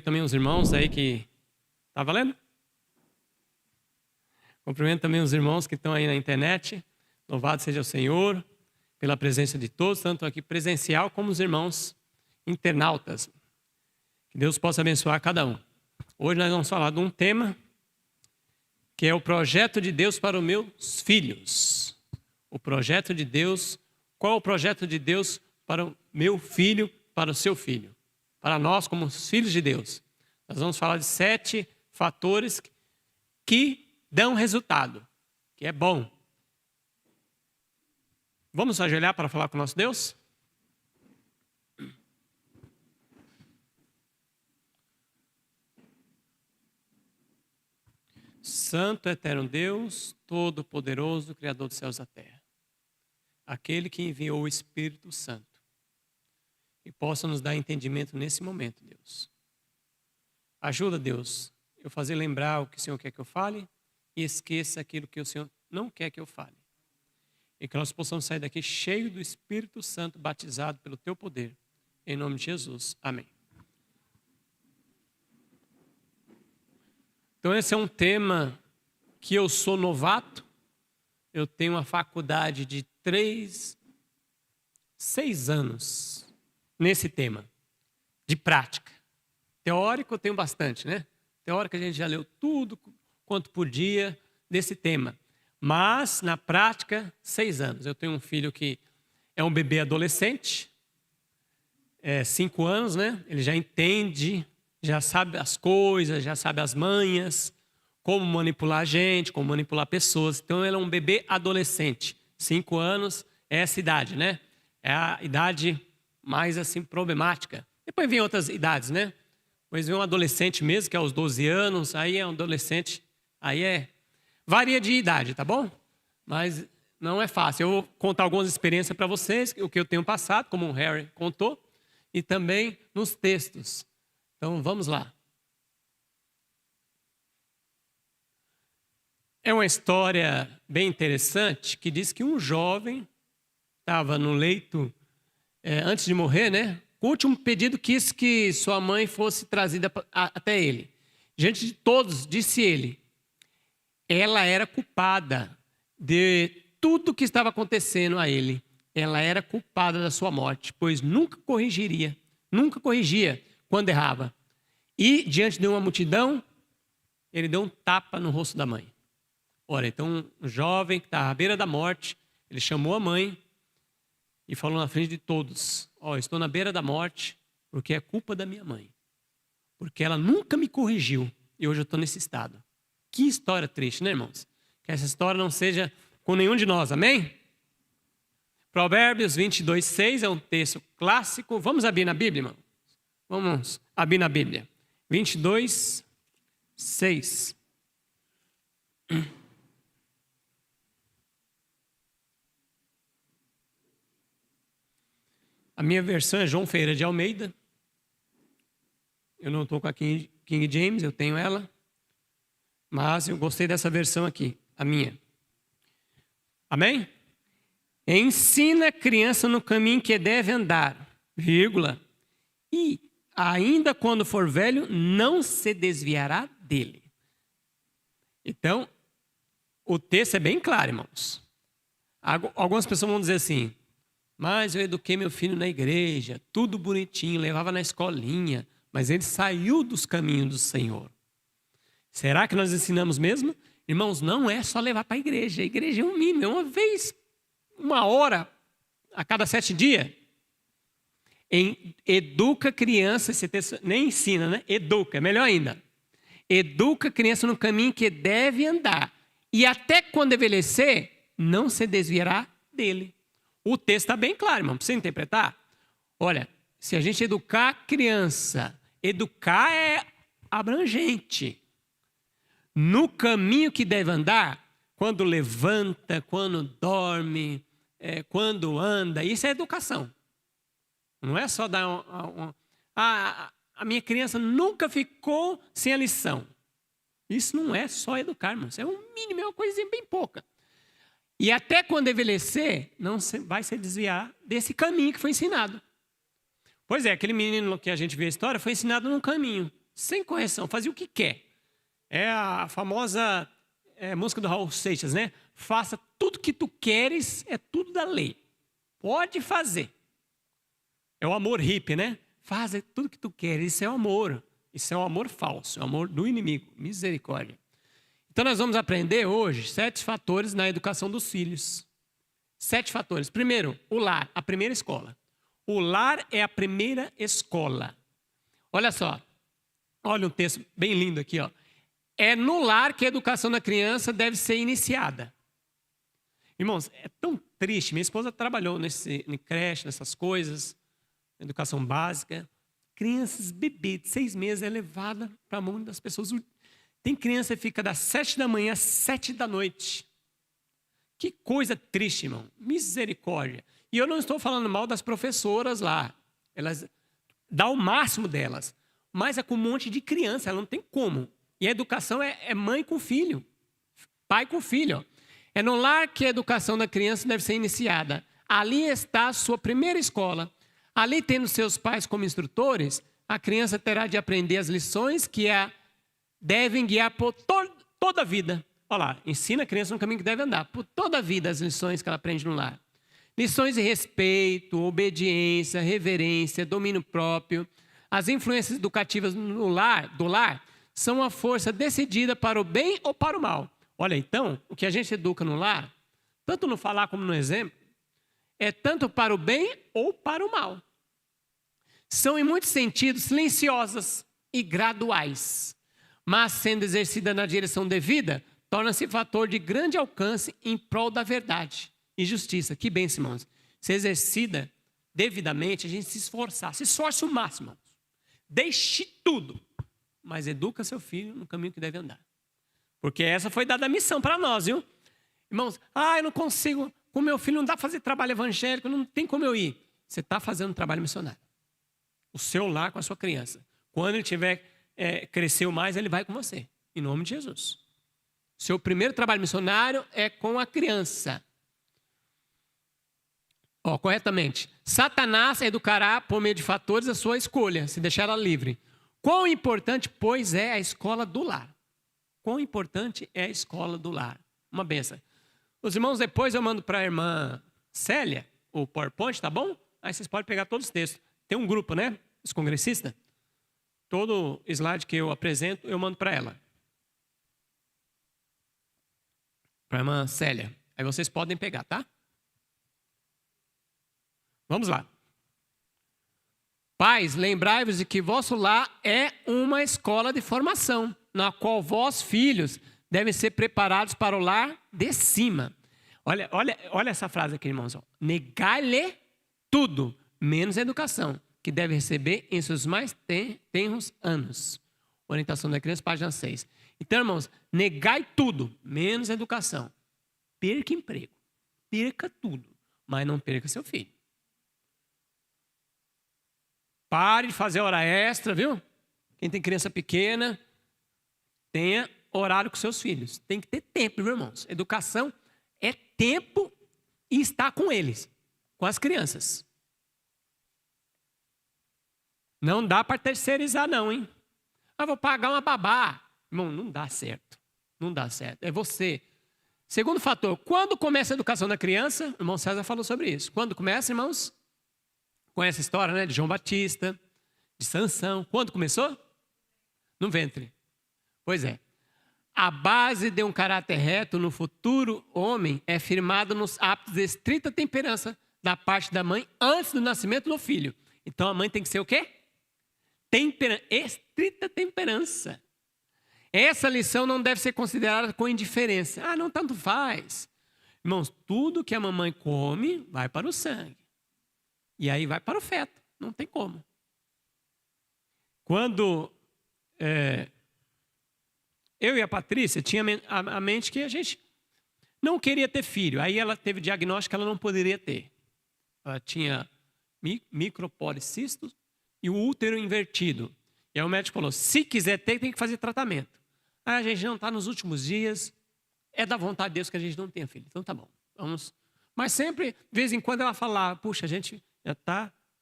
Também os irmãos aí que... Tá valendo? Cumprimento também os irmãos que estão aí na internet. Louvado seja o Senhor pela presença de todos, tanto aqui presencial como os irmãos internautas. Que Deus possa abençoar cada um. Hoje nós vamos falar de um tema que é o projeto de Deus para os meus filhos. O projeto de Deus. Qual é o projeto de Deus para o meu filho, para o seu filho? Para nós, como os filhos de Deus. Nós vamos falar de 7 fatores que dão resultado, que é bom. Vamos ajoelhar para falar com o nosso Deus? Santo, eterno Deus, todo-poderoso, Criador dos céus e da terra. Aquele que enviou o Espírito Santo. E possa nos dar entendimento nesse momento, Deus. Ajuda, Deus, eu fazer lembrar o que o Senhor quer que eu fale e esqueça aquilo que o Senhor não quer que eu fale. E que nós possamos sair daqui cheio do Espírito Santo, batizado pelo Teu poder. Em nome de Jesus. Amém. Então esse é um tema que eu sou novato. Eu tenho uma faculdade de 6 anos nesse tema, de prática. Teórico eu tenho bastante, né? Teórico a gente já leu tudo quanto podia desse tema. Mas, na prática, 6 anos. Eu tenho um filho que é um bebê adolescente, 5 anos, né? Ele já entende, já sabe as coisas, já sabe as manhas, como manipular a gente, como manipular pessoas. Então, ele é um bebê adolescente. 5 anos é essa idade, né? É a idade mais, assim, problemática. Depois vem outras idades, né? Depois vem um adolescente mesmo, que é aos 12 anos. Aí é um adolescente, varia de idade, tá bom? Mas não é fácil. Eu vou contar algumas experiências para vocês, o que eu tenho passado, como o Harry contou, e também nos textos. Então, vamos lá. É uma história bem interessante que diz que um jovem estava no leito, antes de morrer, né? O último pedido quis que sua mãe fosse trazida até ele. Diante de todos, disse ele, ela era culpada de tudo que estava acontecendo a ele. Ela era culpada da sua morte, pois nunca corrigia quando errava. E, diante de uma multidão, ele deu um tapa no rosto da mãe. Ora, então, um jovem que está à beira da morte, ele chamou a mãe e falou na frente de todos, estou na beira da morte porque é culpa da minha mãe. Porque ela nunca me corrigiu e hoje eu estou nesse estado. Que história triste, né, irmãos? Que essa história não seja com nenhum de nós, amém? Provérbios 22:6 é um texto clássico. Vamos abrir na Bíblia, irmão? Vamos abrir na Bíblia. 22:6. A minha versão é João Ferreira de Almeida. Eu não estou com a King James, eu tenho ela. Mas eu gostei dessa versão aqui, a minha. Amém? Ensina a criança no caminho que deve andar, vírgula, e ainda quando for velho, não se desviará dele. Então, o texto é bem claro, irmãos. Algumas pessoas vão dizer assim, mas eu eduquei meu filho na igreja, tudo bonitinho, levava na escolinha, mas ele saiu dos caminhos do Senhor. Será que nós ensinamos mesmo? Irmãos, não é só levar para a igreja é um mínimo, é uma vez, 1 hora a cada 7 dias. Educa a criança, esse texto nem ensina, né? Educa, melhor ainda. Educa a criança no caminho que deve andar, e até quando envelhecer, não se desviará dele. O texto está bem claro, irmão, para você interpretar. Olha, se a gente educar a criança, educar é abrangente. No caminho que deve andar, quando levanta, quando dorme, quando anda, isso é educação. Não é só dar a minha criança nunca ficou sem a lição. Isso não é só educar, irmãos. É um mínimo, é uma coisinha bem pouca. E até quando envelhecer, não vai se desviar desse caminho que foi ensinado. Pois é, aquele menino que a gente vê a história foi ensinado num caminho. sem correção, fazia o que quer. É a famosa música do Raul Seixas, né? Faça tudo que tu queres, é tudo da lei. Pode fazer. É o amor hippie, né? Faz tudo que tu queres, isso é o amor. Isso é o amor falso, é o amor do inimigo. Misericórdia. Então nós vamos aprender hoje 7 fatores na educação dos filhos. 7 fatores. Primeiro, o lar, a primeira escola. O lar é a primeira escola. Olha só. Olha um texto bem lindo aqui, ó. É no lar que a educação da criança deve ser iniciada. Irmãos, é tão triste. Minha esposa trabalhou em creche, nessas coisas, educação básica. Crianças, bebê de 6 meses é levada para a mão das pessoas. Tem criança que fica das 7 da manhã às 7 da noite. Que coisa triste, irmão. Misericórdia. E eu não estou falando mal das professoras lá. Elas dão o máximo delas. Mas é com um monte de criança, ela não tem como. E a educação é mãe com filho. Pai com filho. Ó. É no lar que a educação da criança deve ser iniciada. Ali está a sua primeira escola. Ali, tendo seus pais como instrutores, a criança terá de aprender as lições que a devem guiar por toda a vida. Olha lá, ensina a criança no caminho que deve andar. Por toda a vida as lições que ela aprende no lar. Lições de respeito, obediência, reverência, domínio próprio. As influências educativas do lar são a força decidida para o bem ou para o mal. Olha, então, o que a gente educa no lar, tanto no falar como no exemplo, é tanto para o bem ou para o mal. São, em muitos sentidos, silenciosas e graduais. Mas, sendo exercida na direção devida, torna-se fator de grande alcance em prol da verdade e justiça. Que bênção, irmãos. Se exercida devidamente, a gente se esforçar. Se esforce o máximo. Deixe tudo. Mas educa seu filho no caminho que deve andar. Porque essa foi dada a missão para nós, viu? Irmãos, eu não consigo, com meu filho não dá para fazer trabalho evangélico, não tem como eu ir. Você está fazendo um trabalho missionário. O seu lar com a sua criança. Quando ele tiver, cresceu mais, ele vai com você. Em nome de Jesus. Seu primeiro trabalho missionário é com a criança. Corretamente. Satanás educará por meio de fatores a sua escolha, se deixar ela livre. Quão importante, pois, é a escola do lar. Quão importante é a escola do lar. Uma benção. Os irmãos, depois eu mando para a irmã Célia o PowerPoint, tá bom? Aí vocês podem pegar todos os textos. Tem um grupo, né? Os congressistas. Todo slide que eu apresento, eu mando para ela. Para a irmã Célia. Aí vocês podem pegar, tá? Vamos lá. Pais, lembrai-vos de que vosso lar é uma escola de formação, na qual vós, filhos, devem ser preparados para o lar de cima. Olha essa frase aqui, irmãos. Negai-lhe tudo, menos a educação, que deve receber em seus mais tenros anos. Orientação da criança, página 6. Então, irmãos, negai tudo, menos a educação. Perca emprego, perca tudo, mas não perca seu filho. Pare de fazer hora extra, viu? Quem tem criança pequena, tenha horário com seus filhos. Tem que ter tempo, viu, irmãos? Educação é tempo e estar com eles, com as crianças. Não dá para terceirizar, não, hein? Vou pagar uma babá. Irmão, não dá certo. Não dá certo. É você. Segundo fator, quando começa a educação da criança, o irmão César falou sobre isso. Quando começa, irmãos? Conhece a história, né? De João Batista, de Sansão. Quando começou? No ventre. Pois é. A base de um caráter reto no futuro homem é firmada nos hábitos de estrita temperança da parte da mãe antes do nascimento do filho. Então a mãe tem que ser o quê? Estrita temperança. Essa lição não deve ser considerada com indiferença. Não, tanto faz. Irmãos, tudo que a mamãe come vai para o sangue. E aí vai para o feto. Não tem como. Quando eu e a Patrícia tinha a mente que a gente não queria ter filho. Aí ela teve diagnóstico que ela não poderia ter. Ela tinha micropolicystos e o útero invertido. E aí o médico falou, se quiser ter, tem que fazer tratamento. Aí a gente não está nos últimos dias. É da vontade de Deus que a gente não tenha filho. Então tá bom, vamos. Mas sempre, de vez em quando ela fala, puxa, a gente já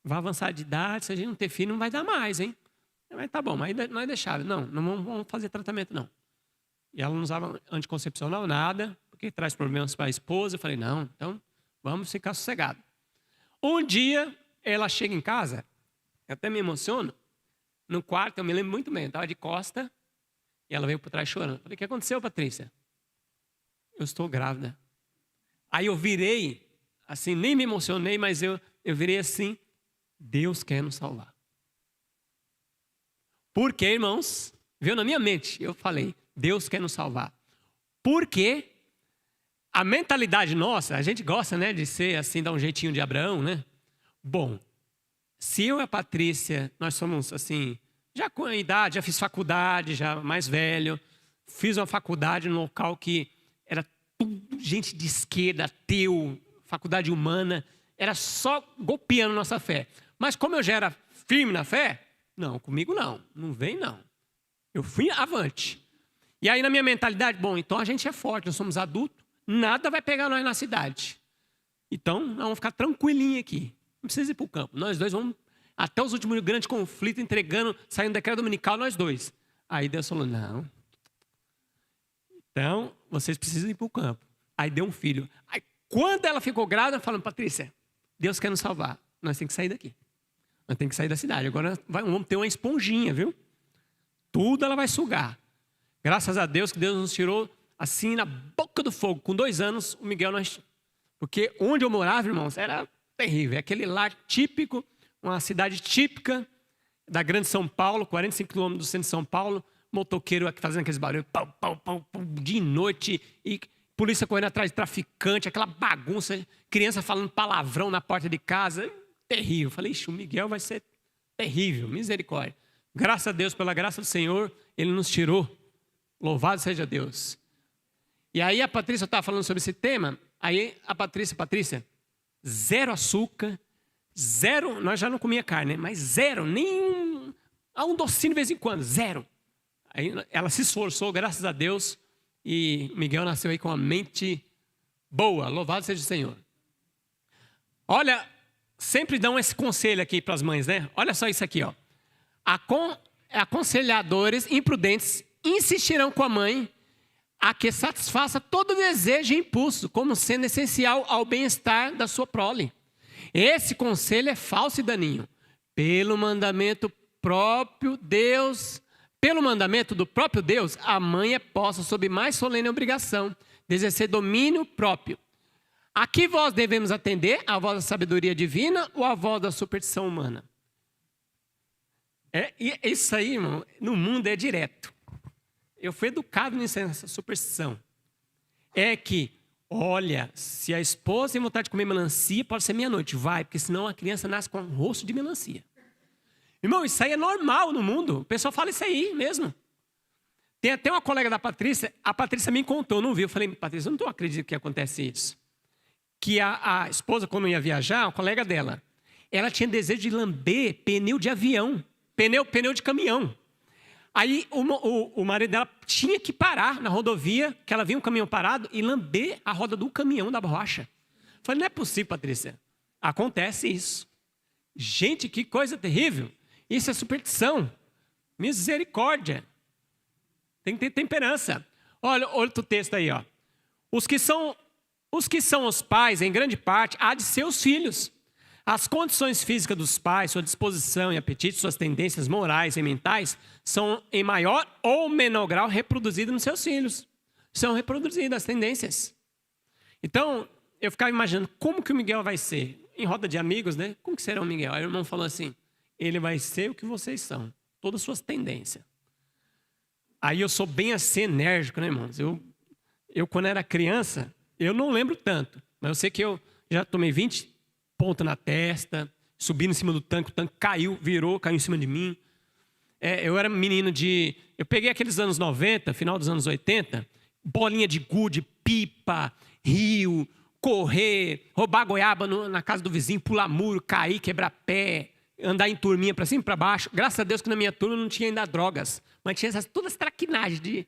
vai avançar de idade, se a gente não ter filho não vai dar mais, hein? Mas tá bom, mas nós deixaram. Não vamos fazer tratamento, não. E ela não usava anticoncepcional, nada, porque traz problemas para a esposa. Eu falei, não, então vamos ficar sossegados. Um dia, ela chega em casa, eu até me emociono, no quarto, eu me lembro muito bem, eu estava de costa, e ela veio por trás chorando. Eu falei, o que aconteceu, Patrícia? Eu estou grávida. Aí eu virei, assim, nem me emocionei, mas eu virei assim, Deus quer nos salvar. Por quê, irmãos? Veio na minha mente, eu falei, Deus quer nos salvar. Porque a mentalidade nossa, a gente gosta, né, de ser assim, dar um jeitinho de Abraão, né? Bom, se eu e a Patrícia, nós somos assim, já com a idade, já fiz faculdade, já mais velho, fiz uma faculdade num local que era tudo gente de esquerda, ateu, faculdade humana, era só golpeando nossa fé. Mas como eu já era firme na fé, não, comigo não vem não. Eu fui avante. E aí na minha mentalidade, bom, então a gente é forte, nós somos adultos, nada vai pegar nós na cidade. Então, nós vamos ficar tranquilinhos aqui. Não precisa ir para o campo. Nós dois vamos, até os últimos grandes conflitos, entregando, saindo decreto dominical, nós dois. Aí Deus falou, não. Então, vocês precisam ir para o campo. Aí deu um filho. Aí, quando ela ficou grávida, falando, Patrícia, Deus quer nos salvar. Nós temos que sair daqui. Nós temos que sair da cidade. Agora vamos ter uma esponjinha, viu? Tudo ela vai sugar. Graças a Deus que Deus nos tirou assim na boca do fogo. Com 2 anos, o Miguel nós... Porque onde eu morava, irmãos, era terrível. É aquele lar típico, uma cidade típica da grande São Paulo, 45 quilômetros do centro de São Paulo. Motoqueiro aqui fazendo aqueles barulhos, pau, pau, pau, pau, de noite. E polícia correndo atrás de traficante, aquela bagunça. Criança falando palavrão na porta de casa. Terrível. Falei, ixi, o Miguel vai ser terrível. Misericórdia. Graças a Deus, pela graça do Senhor, Ele nos tirou. Louvado seja Deus. E aí a Patrícia estava falando sobre esse tema. Aí a Patrícia, 0 açúcar, 0, nós já não comia carne, né? Mas 0, nem um docinho de vez em quando, 0. Aí ela se esforçou, graças a Deus, e Miguel nasceu aí com uma mente boa, louvado seja o Senhor. Olha, sempre dão esse conselho aqui para as mães, né? Olha só isso aqui, ó. Aconselhadores imprudentes insistirão com a mãe a que satisfaça todo desejo e impulso, como sendo essencial ao bem-estar da sua prole. Esse conselho é falso e daninho. Pelo mandamento do próprio Deus, a mãe é posta sob mais solene obrigação de exercer domínio próprio. A que voz devemos atender? A voz da sabedoria divina ou a voz da superstição humana? Isso aí, irmão, no mundo é direto. Eu fui educado nessa superstição. É que, olha, se a esposa tem vontade de comer melancia, pode ser meia-noite. Vai, porque senão a criança nasce com um rosto de melancia. Irmão, isso aí é normal no mundo. O pessoal fala isso aí mesmo. Tem até uma colega da Patrícia, a Patrícia me contou, eu não vi. Eu falei, Patrícia, eu não acredito que acontece isso. Que a esposa, quando ia viajar, a colega dela, ela tinha desejo de lamber pneu de avião, pneu de caminhão. Aí o marido dela tinha que parar na rodovia, que ela via um caminhão parado, e lamber a roda do caminhão da borracha. Eu falei, não é possível, Patrícia. Acontece isso. Gente, que coisa terrível. Isso é superstição. Misericórdia. Tem que ter temperança. Olha outro texto aí, ó. Os que são os pais, em grande parte, há de ser os filhos. As condições físicas dos pais, sua disposição e apetite, suas tendências morais e mentais, são em maior ou menor grau reproduzidas nos seus filhos. São reproduzidas as tendências. Então, eu ficava imaginando como que o Miguel vai ser. Em roda de amigos, né? Como que será o Miguel? Aí o irmão falou assim, ele vai ser o que vocês são. Todas as suas tendências. Aí eu sou bem assim enérgico, né, irmãos? Eu quando era criança, eu não lembro tanto. Mas eu sei que eu já tomei 20 ponta na testa, subi em cima do tanque, o tanque caiu, caiu em cima de mim. Eu era menino de... Eu peguei aqueles anos 90, final dos anos 80, bolinha de gude, pipa, rio, correr, roubar goiaba na casa do vizinho, pular muro, cair, quebrar pé, andar em turminha para cima e para baixo. Graças a Deus que na minha turma não tinha ainda drogas, mas tinha todas as traquinagens de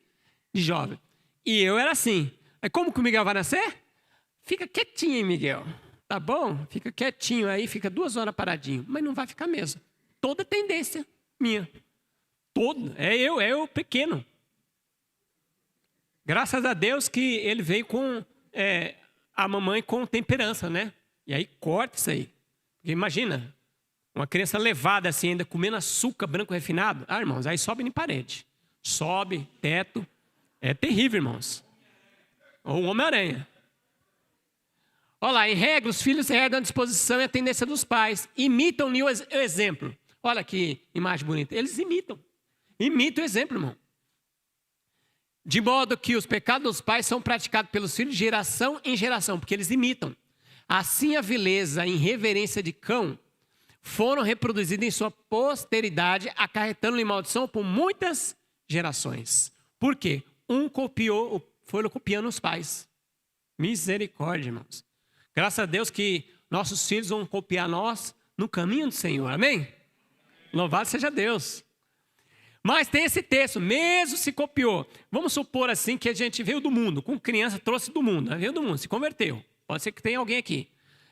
jovem. E eu era assim. Aí como que o Miguel vai nascer? Fica quietinho, hein, Miguel? Tá bom? Fica quietinho aí, fica 2 horas paradinho. Mas não vai ficar mesmo. Toda tendência minha. todo. É eu pequeno. Graças a Deus que ele veio com a mamãe com temperança, né? E aí corta isso aí. Porque imagina, uma criança levada assim, ainda comendo açúcar branco refinado. Ah, irmãos, aí sobe em parede. Sobe, teto. É terrível, irmãos. Ou um Homem-Aranha. Olha lá, em regra, os filhos herdam a disposição e a tendência dos pais. Imitam-lhe o exemplo. Olha que imagem bonita. Eles imitam. Imitam o exemplo, irmão. De modo que os pecados dos pais são praticados pelos filhos de geração em geração, porque eles imitam. Assim a vileza e irreverência de Cão foram reproduzidas em sua posteridade, acarretando-lhe maldição por muitas gerações. Por quê? Um foram copiando os pais. Misericórdia, irmãos. Graças a Deus que nossos filhos vão copiar nós no caminho do Senhor. Amém? Louvado seja Deus. Mas tem esse texto, mesmo se copiou. Vamos supor assim que a gente veio do mundo, com criança trouxe do mundo, veio do mundo, se converteu. Pode ser que tenha alguém aqui.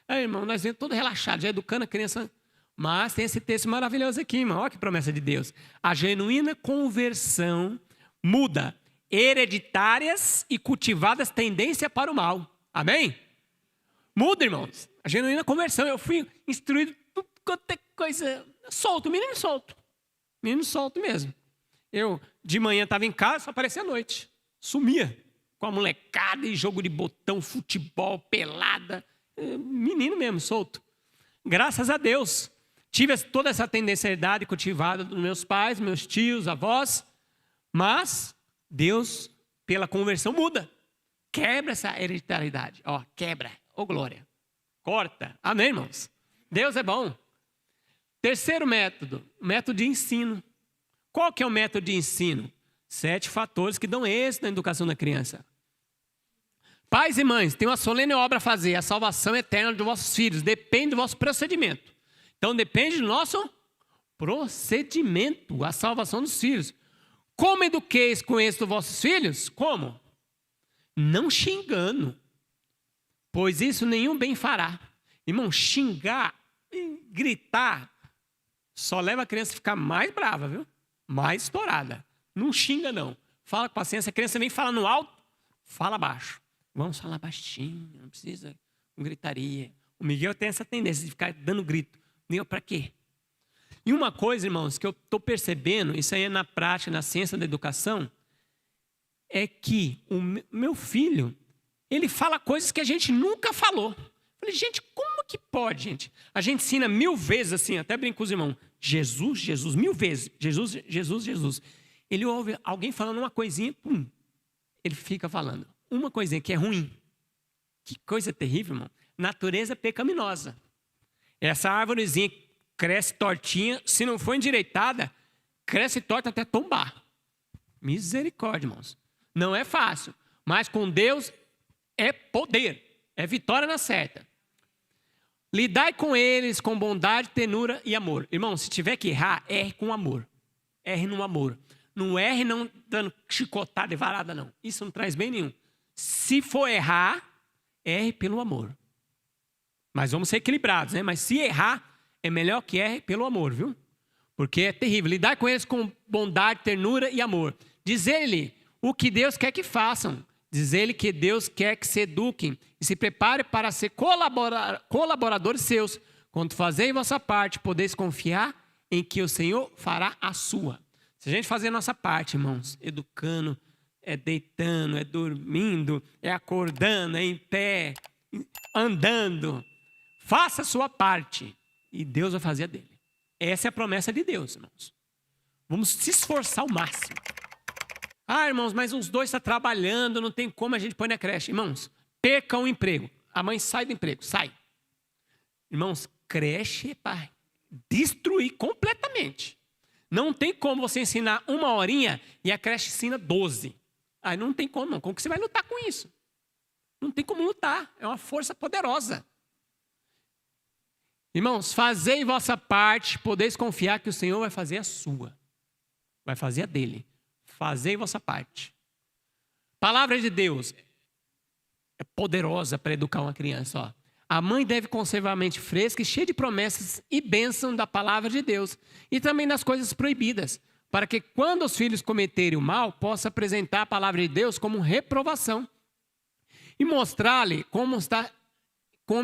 Aí, irmão, nós vemos todo relaxado, já educando a criança. Mas tem esse texto maravilhoso aqui, irmão. Olha que promessa de Deus. A genuína conversão muda hereditárias e cultivadas tendências para o mal. Amém? Muda, irmãos. A genuína conversão. Eu fui instruído tudo quanto é coisa. Solto, menino solto. Menino solto mesmo. Eu, de manhã, estava em casa, só aparecia à noite. Sumia. Com a molecada e jogo de botão, futebol, pelada. Menino mesmo, solto. Graças a Deus. Tive toda essa tendencialidade cultivada dos meus pais, meus tios, avós. Mas Deus, pela conversão, muda. Quebra essa hereditariedade. Ó, quebra. Ô, glória. Corta. Amém, irmãos? Deus é bom. Terceiro método, método de ensino. Qual que é o método de ensino? 7 fatores que dão êxito na educação da criança. Pais e mães, tem uma solene obra a fazer. A salvação eterna dos vossos filhos depende do vosso procedimento. Então depende do nosso procedimento, a salvação dos filhos. Como eduqueis com êxito vossos filhos? Como? Não xingando, pois isso nenhum bem fará. Irmão, xingar, gritar, só leva a criança a ficar mais brava, viu? Mais estourada. Não xinga, não. Fala com paciência. A criança vem falar no alto, fala baixo. Vamos falar baixinho, não precisa com gritaria. O Miguel tem essa tendência de ficar dando grito. Meu, para quê? E uma coisa, irmãos, que eu estou percebendo, isso aí é na prática, na ciência da educação, é que o meu filho, ele fala coisas que a gente nunca falou. Eu falei, gente, como que pode, gente? A gente ensina 1000 vezes assim, até brinco com os irmãos. Jesus, Jesus, 1000 vezes. Jesus, Jesus, Jesus. Ele ouve alguém falando uma coisinha, pum. Ele fica falando. Uma coisinha que é ruim. Que coisa terrível, irmão. Natureza pecaminosa. Essa árvorezinha cresce tortinha, se não for endireitada, cresce torta até tombar. Misericórdia, irmãos. Não é fácil, mas com Deus é poder. É vitória na certa. Lidai com eles com bondade, tenura e amor. Irmão, se tiver que errar, erre com amor. Erre no amor. Não erre não dando chicotada e varada, não. Isso não traz bem nenhum. Se for errar, erre pelo amor. Mas vamos ser equilibrados, né? Mas se errar, é melhor que erre pelo amor, viu? Porque é terrível. Lidar com eles com bondade, ternura e amor. Dizer-lhe o que Deus quer que façam. Dizer-lhe que Deus quer que se eduquem e se preparem para ser colaboradores seus. Quando fazerem vossa parte, podeis confiar em que o Senhor fará a sua. Se a gente fazer a nossa parte, irmãos, educando, é deitando, é dormindo, é acordando, é em pé, andando, faça a sua parte e Deus vai fazer a dele. Essa é a promessa de Deus, irmãos. Vamos se esforçar ao máximo. Ah, irmãos, mas os dois estão trabalhando, não tem como a gente pôr na creche. Irmãos, perca o emprego. A mãe sai do emprego, sai. Irmãos, creche é para destruir completamente. Não tem como você ensinar 1 horinha e a creche ensina 12. Aí não tem como, não. Como que você vai lutar com isso? Não tem como lutar. É uma força poderosa. Irmãos, fazei vossa parte, podeis confiar que o Senhor vai fazer a sua. Vai fazer a dele. Fazei vossa parte. Palavra de Deus é poderosa para educar uma criança. Ó. A mãe deve conservar a mente fresca e cheia de promessas e bênção da palavra de Deus. E também das coisas proibidas. para que quando os filhos cometerem o mal, possa apresentar a palavra de Deus como reprovação e mostrar-lhe como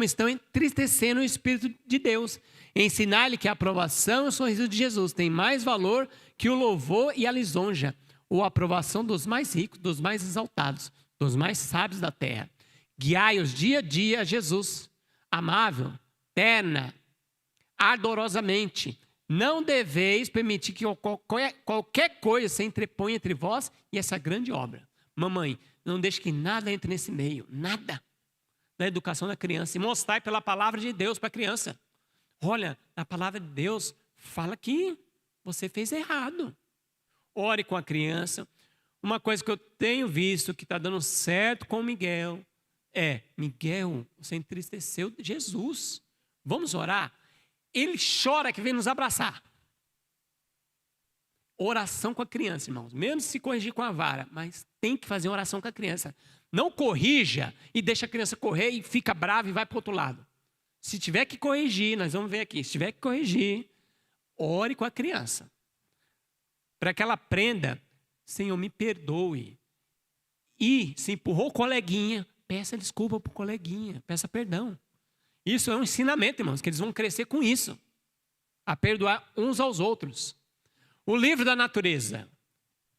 estão entristecendo o Espírito de Deus. Ensinar-lhe que a aprovação e o sorriso de Jesus têm mais valor que o louvor e a lisonja, ou a aprovação dos mais ricos, dos mais exaltados, dos mais sábios da terra. Guiai-os dia a dia a Jesus, amável, terna, ardorosamente. Não deveis permitir que qualquer coisa se entreponha entre vós e essa grande obra. Mamãe, não deixe que nada entre nesse meio, nada. Da educação da criança. E mostrar pela palavra de Deus para a criança. Olha, a palavra de Deus fala que você fez errado. Ore com a criança. Uma coisa que eu tenho visto que está dando certo com o Miguel é: Miguel, você entristeceu Jesus. Vamos orar? Ele chora que vem nos abraçar. Oração com a criança, irmãos. Menos se corrigir com a vara, mas tem que fazer oração com a criança. Não corrija e deixa a criança correr e fica brava e vai para o outro lado. Se tiver que corrigir, nós vamos ver aqui, se tiver que corrigir, ore com a criança. Para que ela aprenda: Senhor, me perdoe. E se empurrou o coleguinha, peça desculpa para o coleguinha, peça perdão. Isso é um ensinamento, irmãos, que eles vão crescer com isso. A perdoar uns aos outros. O livro da natureza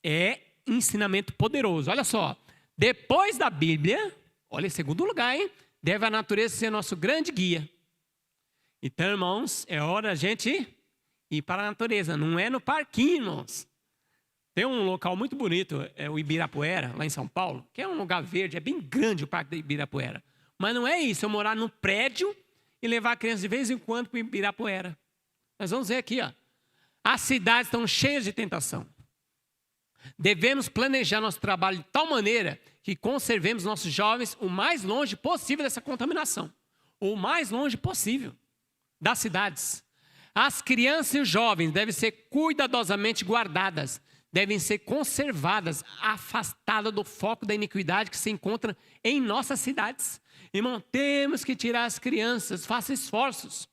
é ensinamento poderoso. Olha só, depois da Bíblia, olha, em segundo lugar, hein? Deve a natureza ser nosso grande guia. Então, irmãos, é hora a gente ir para a natureza. Não é no parquinho, irmãos. Tem um local muito bonito, é o Ibirapuera, lá em São Paulo, que é um lugar verde, é bem grande o Parque do Ibirapuera. Mas não é isso, eu morar num prédio e levar a criança de vez em quando para o Ibirapuera. Nós vamos ver aqui, ó. As cidades estão cheias de tentação. Devemos planejar nosso trabalho de tal maneira que conservemos nossos jovens o mais longe possível dessa contaminação. O mais longe possível das cidades. As crianças e os jovens devem ser cuidadosamente guardadas, devem ser conservadas, afastadas do foco da iniquidade que se encontra em nossas cidades. Irmão, temos que tirar as crianças, faça esforços.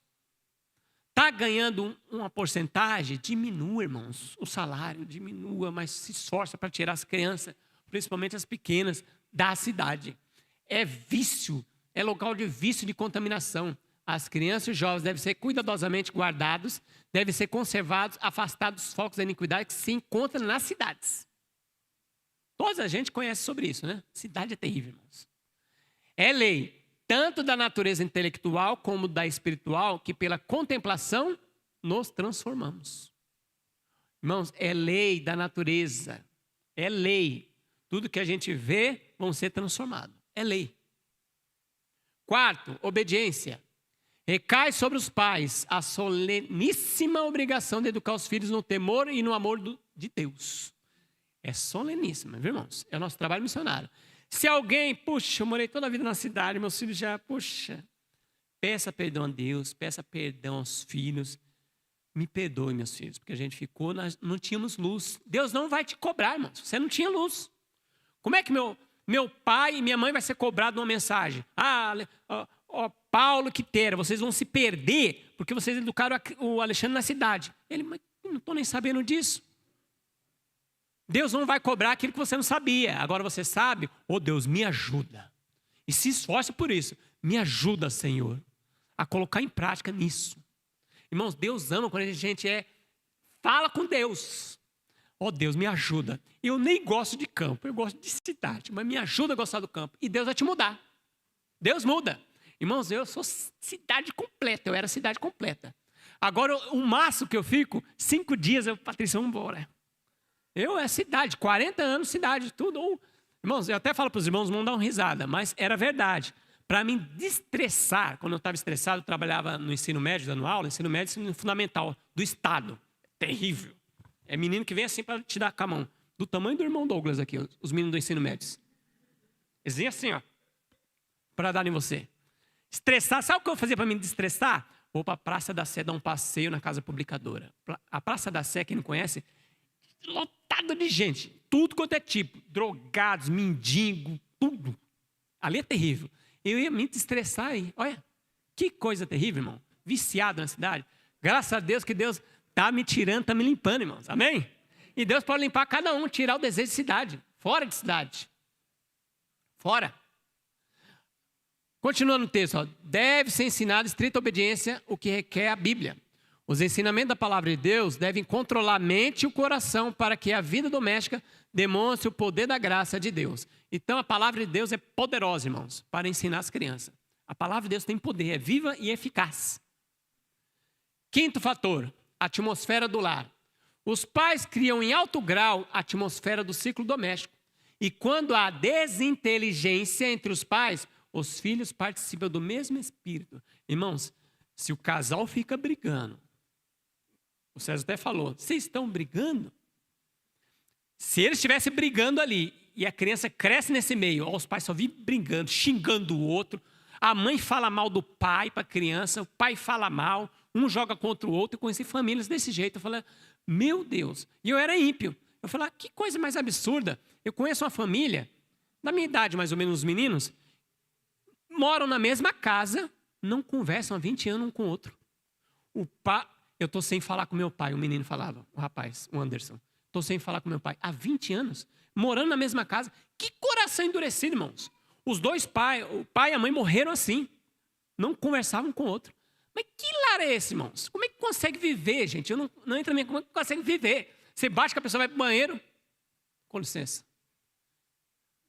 Está ganhando uma porcentagem? Diminua, irmãos, o salário, diminua, mas se esforça para tirar as crianças, principalmente as pequenas, da cidade. É vício, é local de vício, de contaminação. As crianças e os jovens devem ser cuidadosamente guardados, devem ser conservados, afastados dos focos da iniquidade que se encontram nas cidades. Toda a gente conhece sobre isso, né? Cidade é terrível, irmãos. É lei, tanto da natureza intelectual como da espiritual, que pela contemplação nos transformamos. Irmãos, é lei da natureza, é lei. Tudo que a gente vê vão ser transformados, é lei. Quarto, obediência. Recai sobre os pais a soleníssima obrigação de educar os filhos no temor e no amor de Deus. É soleníssima, viu, irmãos? É o nosso trabalho missionário. Se alguém, puxa, eu morei toda a vida na cidade, meus filhos já, puxa, peça perdão a Deus, peça perdão aos filhos. Me perdoe, meus filhos, porque a gente ficou, nós não tínhamos luz. Deus não vai te cobrar, irmãos, você não tinha luz. Como é que meu pai e minha mãe vai ser cobrado numa mensagem? Paulo Quitera, vocês vão se perder porque vocês educaram o Alexandre na cidade. Ele, mas eu não estou nem sabendo disso. Deus não vai cobrar aquilo que você não sabia. Agora você sabe, Deus, me ajuda. E se esforça por isso. Me ajuda, Senhor, a colocar em prática nisso. Irmãos, Deus ama quando a gente fala com Deus. Deus, me ajuda. Eu nem gosto de campo, eu gosto de cidade, mas me ajuda a gostar do campo. E Deus vai te mudar. Deus muda. Irmãos, eu sou cidade completa, eu era cidade completa. Agora, o máximo que eu fico, 5 dias, Patrícia, vamos embora. Eu é cidade, 40 anos cidade, tudo. Irmãos, eu até falo para os irmãos, não dão risada, mas era verdade. Para me destressar, quando eu estava estressado, eu trabalhava no ensino médio, dando aula, ensino médio, ensino fundamental, do Estado. Terrível. É menino que vem assim para te dar com a mão. Do tamanho do irmão Douglas aqui, os meninos do ensino médio. Eles vêm assim, para dar em você. Estressar, sabe o que eu fazia para me destressar? Vou para a Praça da Sé dar um passeio na Casa Publicadora. A Praça da Sé, quem não conhece, lotado de gente, tudo quanto é tipo, drogados, mendigo, tudo. Ali é terrível. Eu ia me destressar aí. Olha, que coisa terrível, irmão. Viciado na cidade. Graças a Deus que Deus está me tirando, está me limpando, irmãos. Amém? E Deus pode limpar cada um, tirar o desejo de cidade. Fora de cidade. Fora. Continuando o texto, ó. Deve ser ensinado estrita obediência, o que requer a Bíblia. Os ensinamentos da palavra de Deus devem controlar a mente e o coração para que a vida doméstica demonstre o poder da graça de Deus. Então a palavra de Deus é poderosa, irmãos, para ensinar as crianças. A palavra de Deus tem poder, é viva e eficaz. Quinto fator, atmosfera do lar. Os pais criam em alto grau a atmosfera do ciclo doméstico. E quando há desinteligência entre os pais, os filhos participam do mesmo espírito. Irmãos, se o casal fica brigando, o César até falou, vocês estão brigando? Se eles estivessem brigando ali e a criança cresce nesse meio, ó, os pais só vivem brigando, xingando o outro, a mãe fala mal do pai para a criança, o pai fala mal, um joga contra o outro. Eu conheci famílias desse jeito. Eu falei, meu Deus. E eu era ímpio. Eu falei, que coisa mais absurda. Eu conheço uma família, da minha idade mais ou menos, os meninos, moram na mesma casa, não conversam há 20 anos um com o outro. Eu estou sem falar com meu pai, o menino falava, o rapaz, o Anderson. Estou sem falar com meu pai há 20 anos, morando na mesma casa. Que coração endurecido, irmãos. Os dois pais, o pai e a mãe morreram assim. Não conversavam com o outro. Mas que lar é esse, irmãos? Como é que consegue viver, gente? Eu não entro na minha... Como é que consegue viver? Você bate que a pessoa vai para o banheiro. Com licença.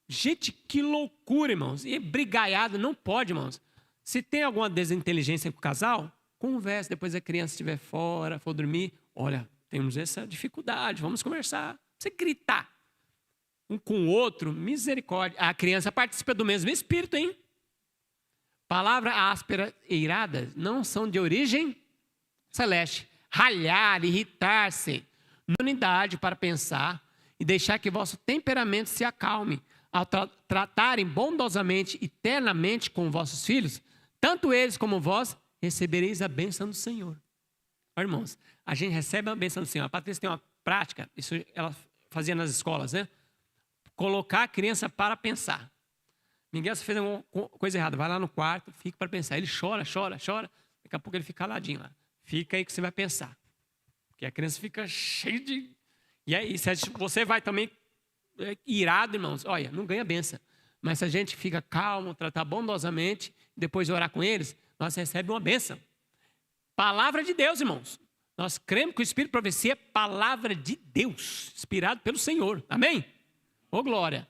Gente, que loucura, irmãos. E brigaiada não pode, irmãos. Se tem alguma desinteligência com o casal, converse. Depois a criança estiver fora, for dormir. Olha, temos essa dificuldade, vamos conversar. Você gritar um com o outro, misericórdia. A criança participa do mesmo espírito, hein? Palavra áspera e irada não são de origem celeste. Ralhar, irritar-se, unidade para pensar e deixar que vosso temperamento se acalme. Ao tratarem bondosamente e ternamente com vossos filhos, tanto eles como vós, recebereis a bênção do Senhor. Ó, irmãos, a gente recebe a bênção do Senhor. A Patrícia tem uma prática, isso ela fazia nas escolas, né? Colocar a criança para pensar. Miguel, você fez alguma coisa errada, vai lá no quarto, fica para pensar. Ele chora, chora, chora, daqui a pouco ele fica caladinho lá. Fica aí que você vai pensar. Porque a criança fica cheia de... E aí, se você vai também irado, irmãos, olha, não ganha bênção. Mas se a gente fica calmo, tratar bondosamente, depois de orar com eles, nós recebemos uma bênção. Palavra de Deus, irmãos. Nós cremos que o Espírito de Profecia é palavra de Deus, inspirado pelo Senhor. Amém? Ô, glória.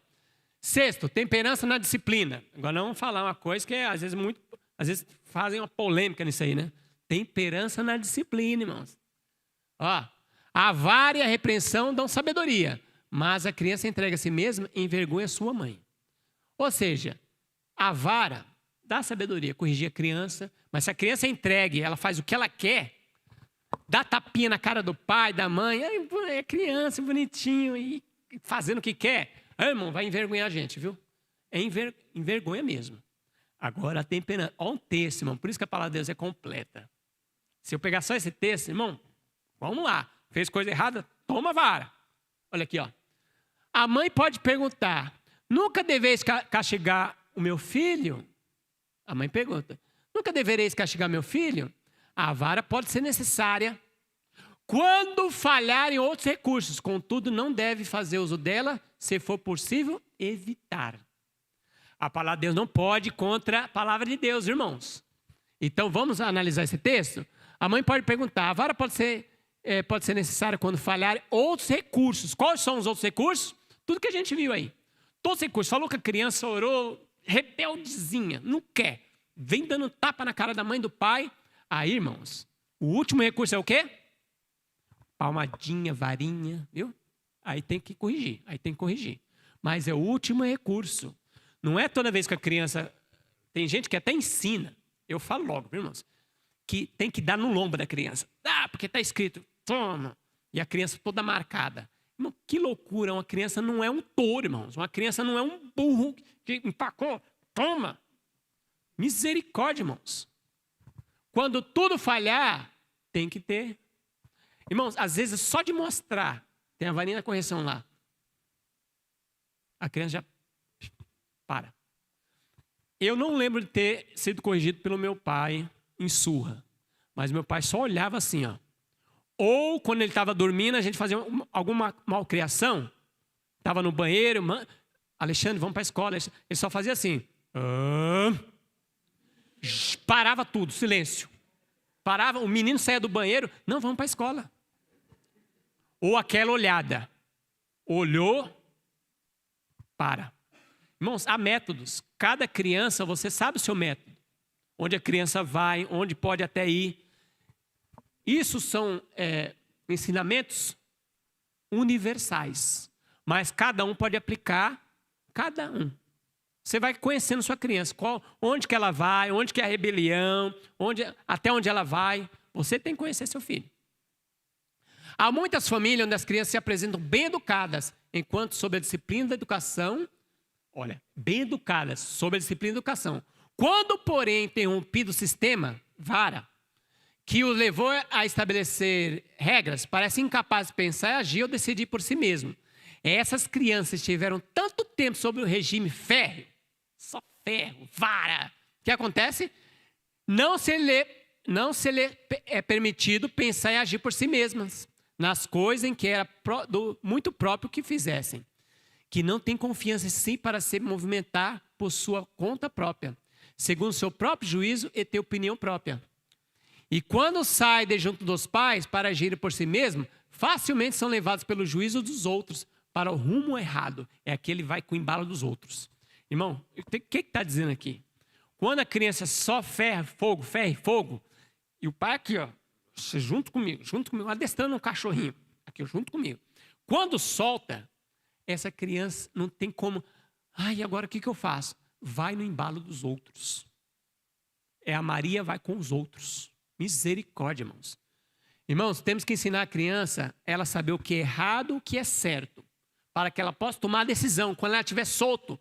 Sexto, temperança na disciplina. Agora vamos falar uma coisa que às vezes fazem uma polêmica nisso aí, né? Temperança na disciplina, irmãos. Ó, a vara e a repreensão dão sabedoria, mas a criança entrega a si mesma e envergonha sua mãe. Ou seja, a vara dá sabedoria, corrigir a criança, mas se a criança é entregue, ela faz o que ela quer, dá tapinha na cara do pai, da mãe, é criança, bonitinho, e fazendo o que quer, irmão, vai envergonhar a gente, viu? Envergonha mesmo. Agora a temperança, olha um texto, irmão, por isso que a palavra de Deus é completa. Se eu pegar só esse texto, irmão, vamos lá, fez coisa errada, toma vara. Olha aqui, ó. A mãe pode perguntar, nunca deveis castigar o meu filho? A mãe pergunta, nunca devereis castigar meu filho? A vara pode ser necessária quando falharem outros recursos, contudo, não deve fazer uso dela, se for possível, evitar. A palavra de Deus não pode ir contra a palavra de Deus, irmãos. Então, vamos analisar esse texto? A mãe pode perguntar, a vara pode ser necessária quando falharem outros recursos. Quais são os outros recursos? Tudo que a gente viu aí. Todos os recursos. Falou que a criança orou, rebeldezinha, não quer. Vem dando tapa na cara da mãe e do pai. Aí, irmãos, o último recurso é o quê? Palmadinha, varinha, viu? Aí tem que corrigir. Mas é o último recurso. Não é toda vez que a criança... Tem gente que até ensina. Eu falo logo, viu, irmãos? Que tem que dar no lombo da criança. Porque está escrito, toma. E a criança toda marcada. Irmão, que loucura. Uma criança não é um touro, irmãos. Uma criança não é um burro que empacou. Toma. Misericórdia, irmãos. Quando tudo falhar, tem que ter. Irmãos, às vezes só de mostrar, tem a varinha da correção lá, a criança já para. Eu não lembro de ter sido corrigido pelo meu pai em surra, mas meu pai só olhava assim, ó. Ou quando ele estava dormindo, a gente fazia alguma malcriação. Estava no banheiro, Alexandre, vamos para a escola. Ele só fazia assim. Parava tudo, silêncio. Parava, o menino saía do banheiro, não, vamos para a escola. Ou aquela olhada. Olhou, para. Irmãos, há métodos. Cada criança, você sabe o seu método. Onde a criança vai, onde pode até ir. Isso são ensinamentos universais. Mas cada um pode aplicar, cada um. Você vai conhecendo sua criança, onde que ela vai, onde que é a rebelião, até onde ela vai. Você tem que conhecer seu filho. Há muitas famílias onde as crianças se apresentam bem educadas, enquanto sob a disciplina da educação, bem educadas, sob a disciplina da educação. Quando, porém, interrompido o sistema, vara, que o levou a estabelecer regras, parece incapaz de pensar e agir ou decidir por si mesmo. Essas crianças tiveram tanto tempo sob o regime férreo, só ferro, vara. O que acontece? Não se lhe é permitido pensar e agir por si mesmas, nas coisas em que era muito próprio que fizessem. Que não tem confiança em si para se movimentar por sua conta própria, segundo seu próprio juízo e ter opinião própria. E quando saem de junto dos pais para agirem por si mesmos, facilmente são levados pelo juízo dos outros para o rumo errado. É aquele que vai com o embalo dos outros. Irmão, o que está dizendo aqui? Quando a criança só ferra e fogo, e o pai aqui, ó, junto comigo, adestrando um cachorrinho, aqui junto comigo. Quando solta, essa criança não tem como, agora o que eu faço? Vai no embalo dos outros. A Maria vai com os outros. Misericórdia, irmãos. Irmãos, temos que ensinar a criança ela saber o que é errado, o que é certo, para que ela possa tomar a decisão. Quando ela estiver solto,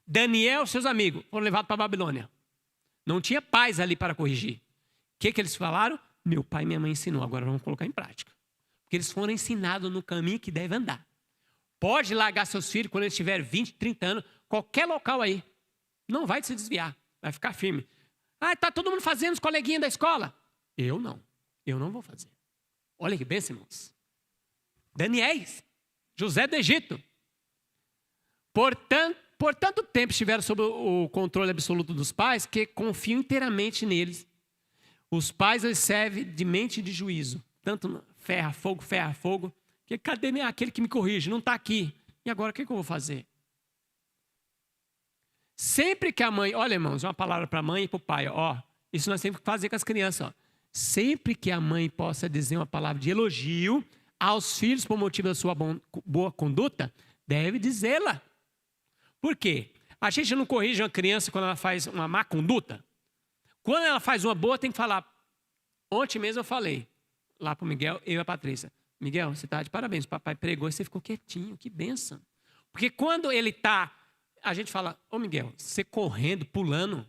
Daniel e seus amigos foram levados para a Babilônia. Não tinha pais ali para corrigir. O que eles falaram? Meu pai e minha mãe ensinou, agora vamos colocar em prática. Porque eles foram ensinados no caminho que deve andar. Pode largar seus filhos quando eles tiverem 20, 30 anos, qualquer local aí. Não vai se desviar, vai ficar firme. Está todo mundo fazendo, os coleguinhas da escola. Eu não vou fazer. Olha que bênção, irmãos. Daniéis, José do Egito. Por tanto tempo estiveram sob o controle absoluto dos pais que confiam inteiramente neles. Os pais eles servem de mente e de juízo. Tanto ferra, fogo. Que cadê aquele que me corrige? Não está aqui. E agora o que eu vou fazer? Sempre que a mãe... Olha, irmãos, uma palavra para a mãe e para o pai. Isso nós temos que fazer com as crianças. Sempre que a mãe possa dizer uma palavra de elogio aos filhos por motivo da sua boa conduta, deve dizê-la. Por quê? A gente não corrige uma criança quando ela faz uma má conduta. Quando ela faz uma boa, tem que falar. Ontem mesmo eu falei lá para o Miguel, eu e a Patrícia. Miguel, você está de parabéns, o papai pregou e você ficou quietinho, que bênção. Porque quando ele está, a gente fala, Miguel, você correndo, pulando,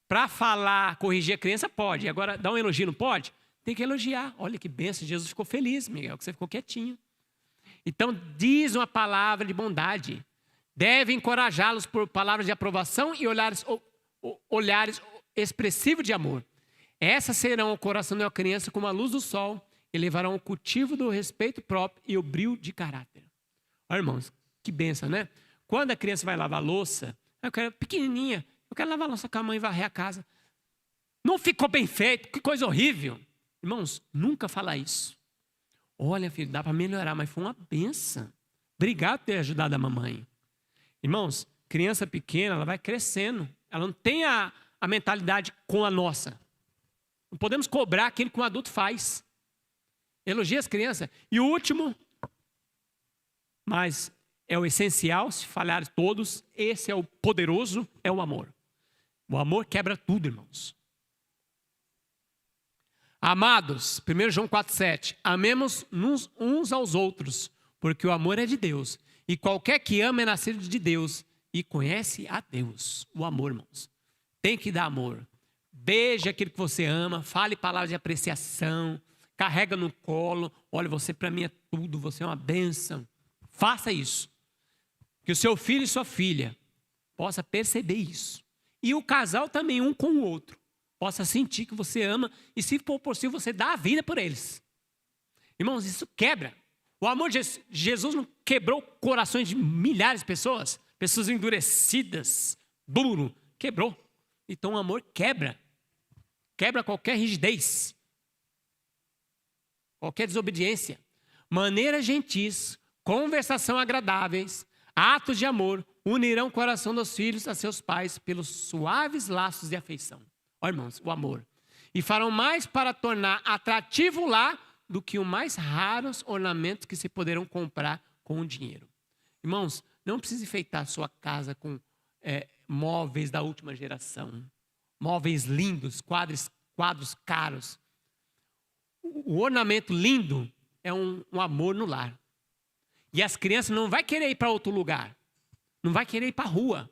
para falar, corrigir a criança, pode. Agora, dar um elogio, não pode? Tem que elogiar. Olha que bênção, Jesus ficou feliz, Miguel, que você ficou quietinho. Então, diz uma palavra de bondade. Deve encorajá-los por palavras de aprovação e olhares expressivos de amor. Essas serão o coração de uma criança como a luz do sol e levarão o cultivo do respeito próprio e o brilho de caráter. Olha, irmãos, que bênção, né? Quando a criança vai lavar a louça, eu quero pequenininha, eu quero lavar a louça com a mãe e varrer a casa. Não ficou bem feito, que coisa horrível. Irmãos, nunca fala isso. Olha, filho, dá para melhorar, mas foi uma bênção. Obrigado por ter ajudado a mamãe. Irmãos, criança pequena, ela vai crescendo. Ela não tem a mentalidade com a nossa. Não podemos cobrar aquilo que um adulto faz. Elogia as crianças. E o último, mas é o essencial, se falhar todos, esse é o poderoso, é o amor. O amor quebra tudo, irmãos. Amados, 1 João 4,7, amemos uns aos outros, porque o amor é de Deus. E qualquer que ama é nascido de Deus e conhece a Deus. O amor, irmãos. Tem que dar amor. Beije aquilo que você ama, fale palavras de apreciação, carrega no colo. Olha, você para mim é tudo, você é uma bênção. Faça isso. Que o seu filho e sua filha possa perceber isso. E o casal também, um com o outro, possa sentir que você ama e, se for possível, você dá a vida por eles. Irmãos, isso quebra. O amor de Jesus não quebrou corações de milhares de pessoas, pessoas endurecidas, duro, quebrou. Então o amor quebra qualquer rigidez, qualquer desobediência. Maneiras gentis, conversação agradáveis, atos de amor unirão o coração dos filhos a seus pais pelos suaves laços de afeição. Olha, irmãos, o amor. E farão mais para tornar atrativo o lar do que os mais raros ornamentos que se poderão comprar com o dinheiro. Irmãos, não precisa enfeitar sua casa com móveis da última geração, móveis lindos, quadros caros. O ornamento lindo é um amor no lar. E as crianças não vão querer ir para outro lugar, não vai querer ir para a rua,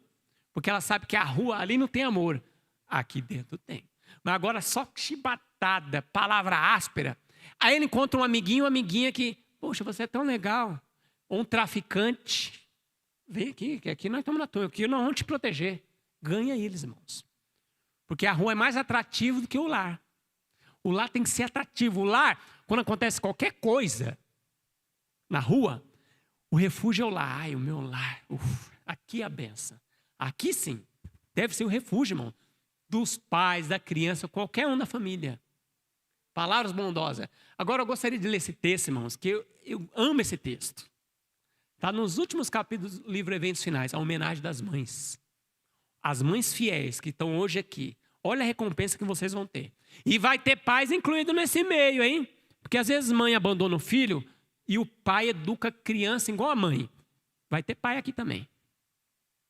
porque ela sabe que a rua ali não tem amor, aqui dentro tem. Mas agora só chibatada, palavra áspera. Aí ele encontra um amiguinho, uma amiguinha que, poxa, você é tão legal. Ou um traficante. Vem aqui, que aqui nós estamos na tua, aqui nós vamos te proteger. Ganha eles, irmãos. Porque a rua é mais atrativa do que o lar. O lar tem que ser atrativo. O lar, quando acontece qualquer coisa na rua, o refúgio é o lar. Ai, o meu lar. Aqui é a benção. Aqui sim. Deve ser o refúgio, irmão. Dos pais, da criança, qualquer um da família. Palavras bondosas. Agora eu gostaria de ler esse texto, irmãos, que eu amo esse texto. Está nos últimos capítulos do livro Eventos Finais, a homenagem das mães. As mães fiéis que estão hoje aqui. Olha a recompensa que vocês vão ter. E vai ter pais incluídos nesse meio, hein? Porque às vezes mãe abandona o filho e o pai educa a criança igual a mãe. Vai ter pai aqui também.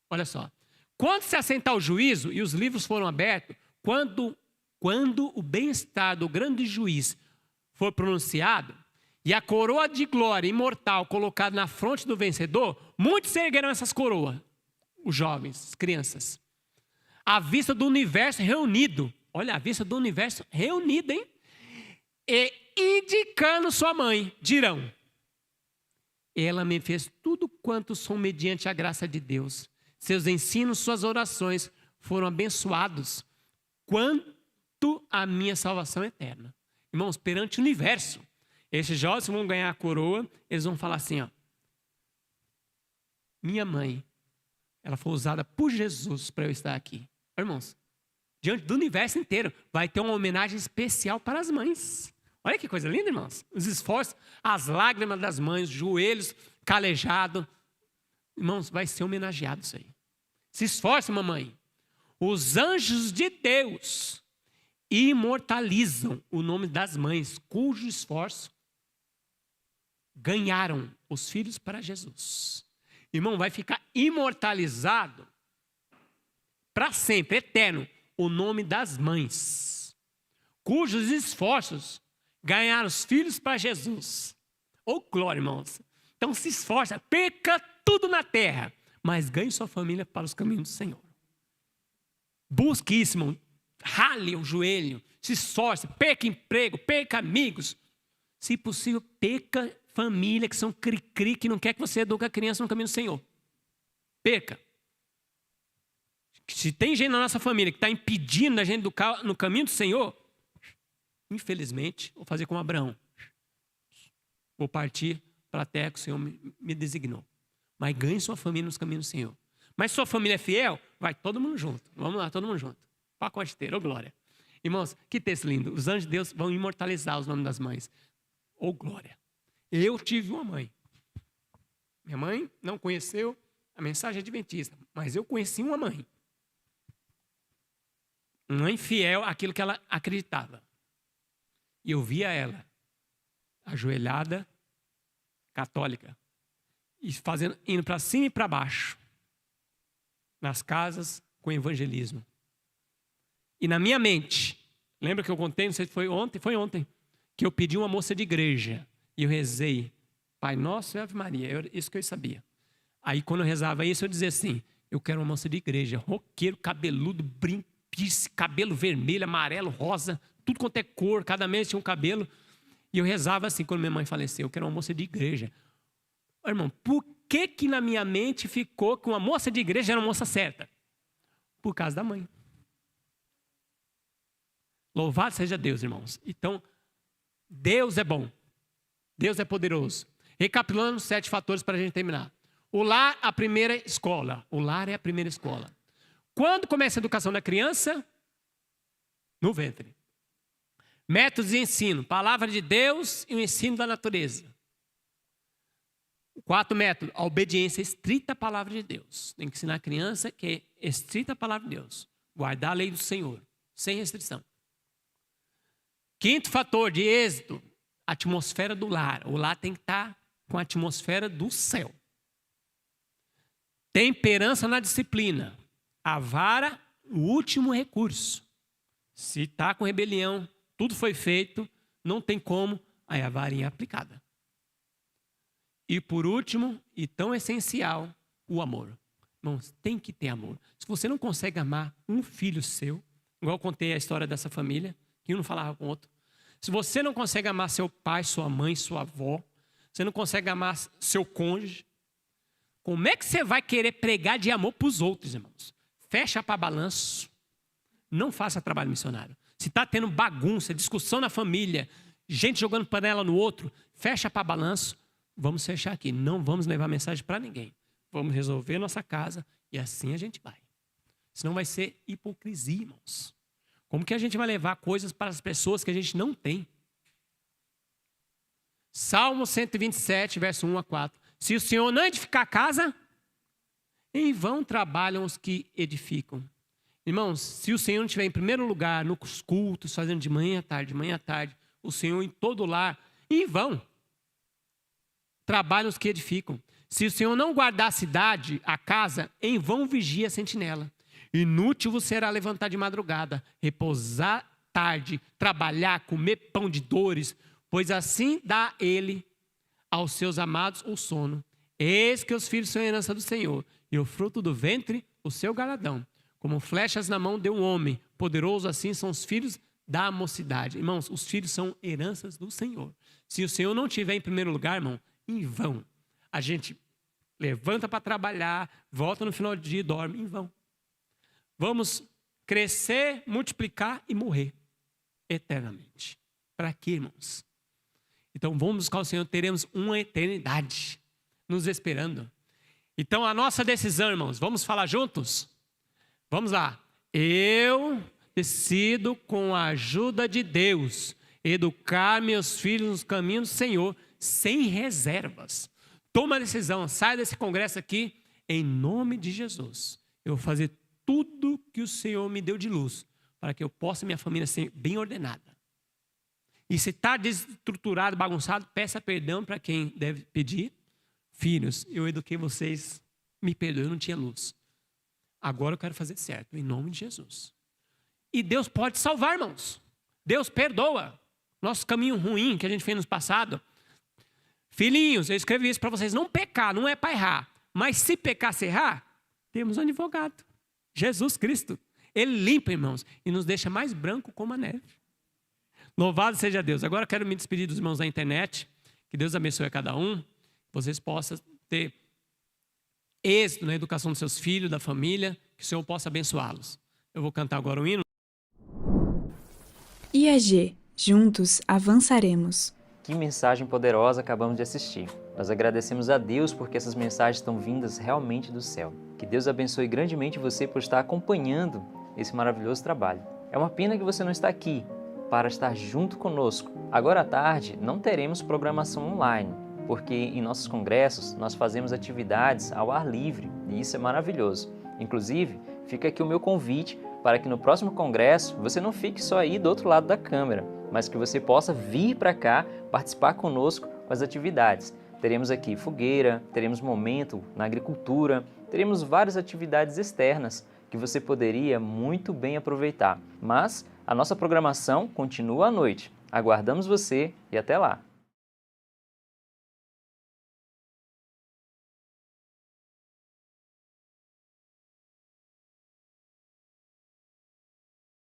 Olha só. Quando se assentar o juízo e os livros foram abertos, quando o bem-estar do grande juiz for pronunciado e a coroa de glória imortal colocada na fronte do vencedor, muitos erguerão essas coroas, os jovens, as crianças, à vista do universo reunido. Olha, à vista do universo reunido, hein? E indicando sua mãe, dirão: ela me fez tudo quanto sou mediante a graça de Deus. Seus ensinos, suas orações foram abençoados quanto a minha salvação eterna. Irmãos, perante o universo, esses jovens vão ganhar a coroa, eles vão falar assim, ó: minha mãe, ela foi usada por Jesus para eu estar aqui. Irmãos, diante do universo inteiro, vai ter uma homenagem especial para as mães. Olha que coisa linda, irmãos. Os esforços, as lágrimas das mães, joelhos calejados. Irmãos, vai ser homenageado isso aí. Se esforce, mamãe. Os anjos de Deus imortalizam o nome das mães, cujo esforço ganharam os filhos para Jesus. Irmão, vai ficar imortalizado para sempre, eterno, o nome das mães, cujos esforços ganharam os filhos para Jesus. Oh, glória, irmãos. Então se esforça, perca tudo na terra, mas ganhe sua família para os caminhos do Senhor. Busque isso, irmão. Rale o joelho, se esforce, perca emprego, perca amigos. Se possível, perca família que são cri-cri, que não quer que você eduque a criança no caminho do Senhor. Perca. Se tem gente na nossa família que está impedindo a gente educar no caminho do Senhor, infelizmente, vou fazer como Abraão. Vou partir para a terra que o Senhor me designou. Mas ganhe sua família nos caminhos do Senhor. Mas se sua família é fiel, vai todo mundo junto. Vamos lá, todo mundo junto. Pacote inteiro, ô glória. Irmãos, que texto lindo. Os anjos de Deus vão imortalizar os nomes das mães. Ô glória. Eu tive uma mãe. Minha mãe não conheceu a mensagem adventista, mas eu conheci uma mãe. Mãe fiel àquilo que ela acreditava. E eu via ela, ajoelhada, católica, e indo para cima e para baixo, nas casas com evangelismo. E na minha mente, lembra que eu contei, não sei se foi ontem, que eu pedi uma moça de igreja, e eu rezei, Pai Nosso e Ave Maria, isso que eu sabia. Aí quando eu rezava isso, eu dizia assim, eu quero uma moça de igreja, roqueiro, cabeludo, brinquice, cabelo vermelho, amarelo, rosa, tudo quanto é cor, cada mês tinha um cabelo. E eu rezava assim, quando minha mãe faleceu, eu quero uma moça de igreja. Irmão, por que na minha mente ficou que uma moça de igreja era uma moça certa? Por causa da mãe. Louvado seja Deus, irmãos. Então, Deus é bom. Deus é poderoso. Recapitulando 7 fatores para a gente terminar. O lar, a primeira escola. O lar é a primeira escola. Quando começa a educação da criança? No ventre. Métodos de ensino. Palavra de Deus e o ensino da natureza. O 4º método, a obediência estrita à palavra de Deus. Tem que ensinar a criança que é estrita à palavra de Deus. Guardar a lei do Senhor, sem restrição. 5º fator de êxito, a atmosfera do lar. O lar tem que estar com a atmosfera do céu. Temperança na disciplina. A vara, o último recurso. Se está com rebelião, tudo foi feito, não tem como, aí a varinha é aplicada. E por último, e tão essencial, o amor. Irmãos, tem que ter amor. Se você não consegue amar um filho seu, igual eu contei a história dessa família, que um não falava com o outro. Se você não consegue amar seu pai, sua mãe, sua avó, você não consegue amar seu cônjuge, como é que você vai querer pregar de amor para os outros, irmãos? Fecha para balanço. Não faça trabalho missionário. Se está tendo bagunça, discussão na família, gente jogando panela no outro, fecha para balanço. Vamos fechar aqui. Não vamos levar mensagem para ninguém. Vamos resolver nossa casa e assim a gente vai. Senão vai ser hipocrisia, irmãos. Como que a gente vai levar coisas para as pessoas que a gente não tem? Salmo 127, verso 1 a 4. Se o Senhor não edificar a casa, em vão trabalham os que edificam. Irmãos, se o Senhor não estiver em primeiro lugar nos cultos, fazendo de manhã à tarde, o Senhor em todo lar, em vão trabalham os que edificam. Se o Senhor não guardar a cidade, a casa, em vão vigia a sentinela. Inútil vos será levantar de madrugada, repousar tarde, trabalhar, comer pão de dores, pois assim dá ele aos seus amados o sono. Eis que os filhos são herança do Senhor, e o fruto do ventre, o seu galardão. Como flechas na mão de um homem, poderoso assim são os filhos da mocidade. Irmãos, os filhos são heranças do Senhor. Se o Senhor não estiver em primeiro lugar, irmão, em vão. A gente levanta para trabalhar, volta no final do dia e dorme, em vão. Vamos crescer, multiplicar e morrer eternamente. Para quê, irmãos? Então vamos buscar o Senhor, teremos uma eternidade nos esperando. Então a nossa decisão, irmãos, vamos falar juntos? Vamos lá. Eu decido, com a ajuda de Deus, educar meus filhos nos caminhos do Senhor, sem reservas. Toma a decisão, sai desse congresso aqui, em nome de Jesus. Eu vou fazer tudo que o Senhor me deu de luz, para que eu possa minha família ser bem ordenada. E se está desestruturado, bagunçado, peça perdão para quem deve pedir. Filhos, eu eduquei vocês, me perdoe, eu não tinha luz. Agora eu quero fazer certo, em nome de Jesus. E Deus pode salvar, irmãos. Deus perdoa nosso caminho ruim que a gente fez no passado. Filhinhos, eu escrevi isso para vocês, não pecar, não é para errar. Mas se pecar, se errar, temos um advogado, Jesus Cristo. Ele limpa, irmãos, e nos deixa mais branco como a neve. Louvado seja Deus. Agora eu quero me despedir dos irmãos da internet. Que Deus abençoe a cada um. Vocês possam ter êxito na educação dos seus filhos, da família. Que o Senhor possa abençoá-los. Eu vou cantar agora um hino. IAG, juntos avançaremos. Que mensagem poderosa acabamos de assistir. Nós agradecemos a Deus porque essas mensagens estão vindas realmente do céu. Que Deus abençoe grandemente você por estar acompanhando esse maravilhoso trabalho. É uma pena que você não está aqui para estar junto conosco. Agora à tarde não teremos programação online, porque em nossos congressos nós fazemos atividades ao ar livre e isso é maravilhoso. Inclusive, fica aqui o meu convite para que no próximo congresso você não fique só aí do outro lado da câmera, mas que você possa vir para cá participar conosco com as atividades. Teremos aqui fogueira, teremos momento na agricultura, teremos várias atividades externas que você poderia muito bem aproveitar. Mas a nossa programação continua à noite. Aguardamos você e até lá!